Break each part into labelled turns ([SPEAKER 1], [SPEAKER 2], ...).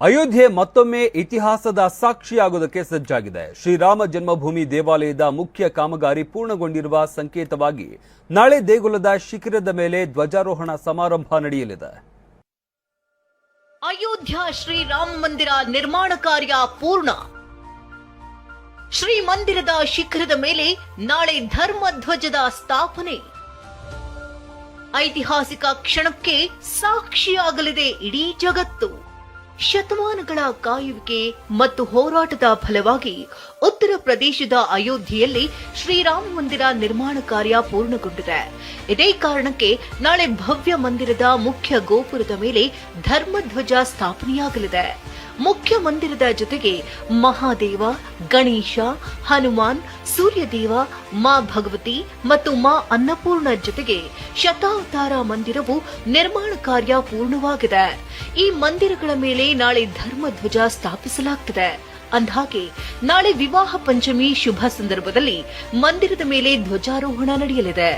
[SPEAKER 1] ಅಯೋಧ್ಯೆ ಮತ್ತೊಮ್ಮೆ ಇತಿಹಾಸದ ಸಾಕ್ಷಿಯಾಗುವುದಕ್ಕೆ ಸಜ್ಜಾಗಿದೆ. ಶ್ರೀರಾಮ ಜನ್ಮಭೂಮಿ ದೇವಾಲಯದ ಮುಖ್ಯ ಕಾಮಗಾರಿ ಪೂರ್ಣಗೊಂಡಿರುವ ಸಂಕೇತವಾಗಿ ನಾಳೆ ದೇಗುಲದ ಶಿಖರದ ಮೇಲೆ ಧ್ವಜಾರೋಹಣ ಸಮಾರಂಭ ನಡೆಯಲಿದೆ.
[SPEAKER 2] ಅಯೋಧ್ಯ ಶ್ರೀರಾಮ ಮಂದಿರ ನಿರ್ಮಾಣ ಕಾರ್ಯ ಪೂರ್ಣ. ಶ್ರೀ ಮಂದಿರದ ಶಿಖರದ ಮೇಲೆ ನಾಳೆ ಧರ್ಮ ಧ್ವಜದ ಸ್ಥಾಪನೆ. ಐತಿಹಾಸಿಕ ಕ್ಷಣಕ್ಕೆ ಸಾಕ್ಷಿಯಾಗಲಿದೆ ಇಡೀ ಜಗತ್ತು. ಶತಮಾನಗಳ ಕಾಯುವಿಕೆ ಮತ್ತು ಹೋರಾಟದ ಫಲವಾಗಿ ಉತ್ತರ ಪ್ರದೇಶದ ಅಯೋಧ್ಯೆಯಲ್ಲಿ ಶ್ರೀರಾಮ ಮಂದಿರ ನಿರ್ಮಾಣ ಕಾರ್ಯ ಪೂರ್ಣಗೊಂಡಿದೆ. ಇದೇ ಕಾರಣಕ್ಕೆ ನಾಳೆ ಭವ್ಯ ಮಂದಿರದ ಮುಖ್ಯ ಗೋಪುರದ ಮೇಲೆ ಧರ್ಮಧ್ವಜ ಸ್ಥಾಪನೆಯಾಗಲಿದೆ. ಮುಖ್ಯ ಮಂದಿರದ ಜೊತೆಗೆ ಮಹಾದೇವ, ಗಣೇಶ, ಹನುಮಾನ್, ಸೂರ್ಯದೇವ, ಮಾ ಭಗವತಿ ಮತ್ತು ಮಾ ಅನ್ನಪೂರ್ಣ ಜೊತೆಗೆ ಶತಾವತಾರ ಮಂದಿರವು ನಿರ್ಮಾಣ ಕಾರ್ಯ ಪೂರ್ಣವಾಗಿದೆ. ಈ ಮಂದಿರಗಳ ಮೇಲೆ ನಾಳೆ ಧರ್ಮಧ್ವಜ ಸ್ಥಾಪಿಸಲಾಗುತ್ತದೆ. ಅಂದಹಾಗೆ ನಾಳೆ ವಿವಾಹ ಪಂಚಮಿ ಶುಭ ಸಂದರ್ಭದಲ್ಲಿ ಮಂದಿರದ ಮೇಲೆ ಧ್ವಜಾರೋಹಣ ನಡೆಯಲಿದೆ.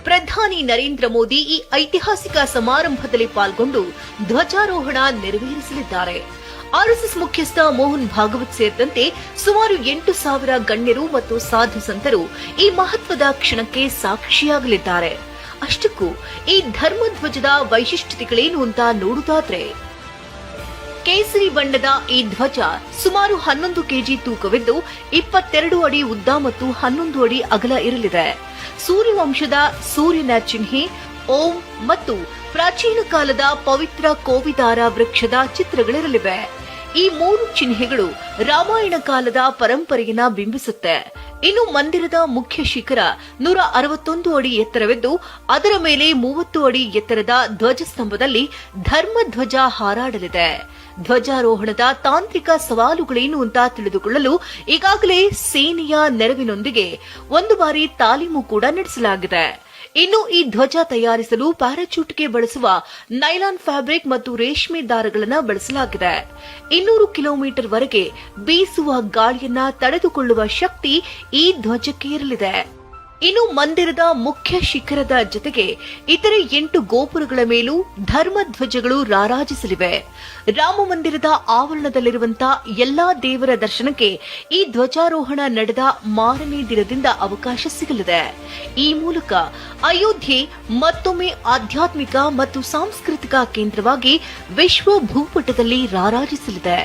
[SPEAKER 2] ಪ್ರಧಾನಿ ನರೇಂದ್ರ ಮೋದಿ ಈ ಐತಿಹಾಸಿಕ ಸಮಾರಂಭದಲ್ಲಿ ಪಾಲ್ಗೊಂಡು ಧ್ವಜಾರೋಹಣ ನೆರವೇರಿಸಲಿದ್ದಾರೆ. ಆರ್ಎಸ್ಎಸ್ ಮುಖ್ಯಸ್ಥ ಮೋಹನ್ ಭಾಗವತ್ ಸೇರಿದಂತೆ ಸುಮಾರು 8,000 ಗಣ್ಯರು ಮತ್ತು ಸಾಧು ಸಂತರು ಈ ಮಹತ್ವದ ಕ್ಷಣಕ್ಕೆ ಸಾಕ್ಷಿಯಾಗಲಿದ್ದಾರೆ. ಅಷ್ಟಕ್ಕೂ ಈ ಧರ್ಮಧ್ವಜದ ವೈಶಿಷ್ಟ್ಯತೆಗಳೇನು ಅಂತ ನೋಡುವುದಾದ್ರೆ, ಕೇಸರಿ ಬಣ್ಣದ ಈ ಧ್ವಜ ಸುಮಾರು 11 ಕೆಜಿ ತೂಕವಿದ್ದು 22 ಅಡಿ ಉದ್ದ ಮತ್ತು 11 ಅಡಿ ಅಗಲ ಇರಲಿದೆ. ಸೂರ್ಯವಂಶದ ಸೂರ್ಯನ ಚಿಹ್ನೆ, ಓಂ ಮತ್ತು ಪ್ರಾಚೀನ ಕಾಲದ ಪವಿತ್ರ ಕೋವಿದಾರ ವೃಕ್ಷದ ಚಿತ್ರಗಳಿರಲಿವೆ. ಈ 3 ಚಿಹ್ನೆಗಳು ರಾಮಾಯಣ ಕಾಲದ ಪರಂಪರೆಯನ್ನ ಬಿಂಬಿಸುತ್ತೆ. ಇನ್ನು ಮಂದಿರದ ಮುಖ್ಯ ಶಿಖರ 161 ಅಡಿ ಎತ್ತರವಿದ್ದು ಅದರ ಮೇಲೆ 30 ಅಡಿ ಎತ್ತರದ ಧ್ವಜಸ್ತಂಭದಲ್ಲಿ ಧರ್ಮಧ್ವಜ ಹಾರಾಡಲಿದೆ. ಧ್ವಜಾರೋಹಣದ ತಾಂತ್ರಿಕ ಸವಾಲುಗಳೇನು ಅಂತ ತಿಳಿದುಕೊಳ್ಳಲು ಈಗಾಗಲೇ ಸೇನೆಯ ನೆರವಿನೊಂದಿಗೆ ಒಂದು ಬಾರಿ ತಾಲೀಮು ಕೂಡ ನಡೆಸಲಾಗಿದೆ. ಇನ್ನು ಈ ಧ್ವಜ ತಯಾರಿಸಲು ಪ್ಯಾರಾಚೂಟ್ಗೆ ಬಳಸುವ ನೈಲಾನ್ ಫ್ಯಾಬ್ರಿಕ್ ಮತ್ತು ರೇಷ್ಮೆ ದಾರಗಳನ್ನು ಬಳಸಲಾಗಿದೆ. 200 ಕಿಲೋಮೀಟರ್ ವರೆಗೆ ಬೀಸುವ ಗಾಳಿಯನ್ನ ತಡೆದುಕೊಳ್ಳುವ ಶಕ್ತಿ ಈ ಧ್ವಜಕ್ಕೆ ಇರಲಿದೆ. ಇನ್ನು ಮಂದಿರದ ಮುಖ್ಯ ಶಿಖರದ ಜೊತೆಗೆ ಇತರೆ 8 ಗೋಪುರಗಳ ಮೇಲೂ ಧರ್ಮಧ್ವಜಗಳು ರಾರಾಜಿಸಲಿವೆ. ರಾಮ ಮಂದಿರದ ಆವರಣದಲ್ಲಿರುವಂತಹ ಎಲ್ಲಾ ದೇವರ ದರ್ಶನಕ್ಕೆ ಈ ಧ್ವಜಾರೋಹಣ ನಡೆದ ಮಾರನೇ ದಿನದಿಂದ ಅವಕಾಶ ಸಿಗಲಿದೆ. ಈ ಮೂಲಕ ಅಯೋಧ್ಯೆ ಮತ್ತೊಮ್ಮೆ ಆಧ್ಯಾತ್ಮಿಕ ಮತ್ತು ಸಾಂಸ್ಕೃತಿಕ ಕೇಂದ್ರವಾಗಿ ವಿಶ್ವ ಭೂಪಟದಲ್ಲಿ ರಾರಾಜಿಸಲಿದೆ.